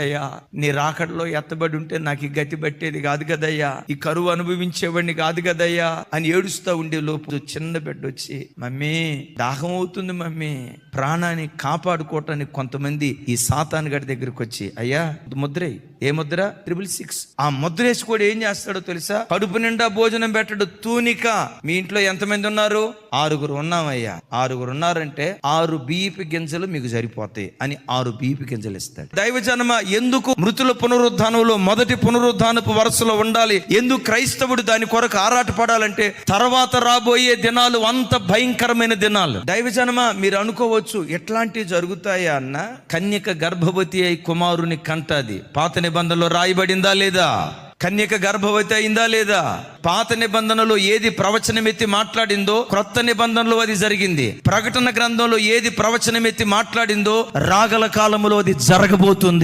అయ్యా నీ రాకడలో ఎత్తబడి ఉంటే నాకు ఈ గతి పట్టేది కాదు కదయ్యా, ఈ కరువు అనుభవించేవాడిని కాదు కదయ్యా అని ఏడుస్తా ఉండే లోపు చిన్న బిడ్డ వచ్చి, మమ్మీ దాహం అవుతుంది మమ్మీ, ప్రాణాన్ని కాపాడుకోవటానికి కొంతమంది ఈ సాతాను గడి దగ్గరికి వచ్చి, అయ్యా ముద్రే, ఏ ముద్ర? 666. ఆ ముద్ర వేసి కూడా ఏం చేస్తాడో తెలుసా? కడుపు నిండా భోజనం పెట్టడు, తూనిక. మీ ఇంట్లో ఎంతమంది ఉన్నారు? 6 ఉన్నామయ్యా. 6 ఉన్నారంటే 6 బియ్యపు గింజలు మీకు సరిపోతాయి అని 6 బియ్యపు గింజలు ఇస్తాడు. దైవజనమ, ఎందుకు మృతుల పునరుద్ధానంలో మొదటి పునరుద్ధానపు వరుసలో ఉండాలి? ఎందుకు క్రైస్తవుడు దాని కొరకు ఆరాటపడాలంటే తర్వాత రాబోయే దినాలు అంత భయంకరమైన దినాలు. దైవజనమ, మీరు అనుకోవచ్చు ఎట్లాంటివి జరుగుతాయా అన్న? కన్యక గర్భవతి అయి కుమారుని కంటది. పాత నిబంధనలో రాయబడిందా లేదా? కన్యక గర్భవతి అయిందా లేదా? పాత నిబంధనలో ఏది ప్రవచనం ఎత్తి మాట్లాడిందో క్రొత్త నిబంధనలో అది జరిగింది. ప్రకటన గ్రంథంలో ఏది ప్రవచనం ఎత్తి మాట్లాడిందో రాగల కాలంలో అది జరగబోతుంది.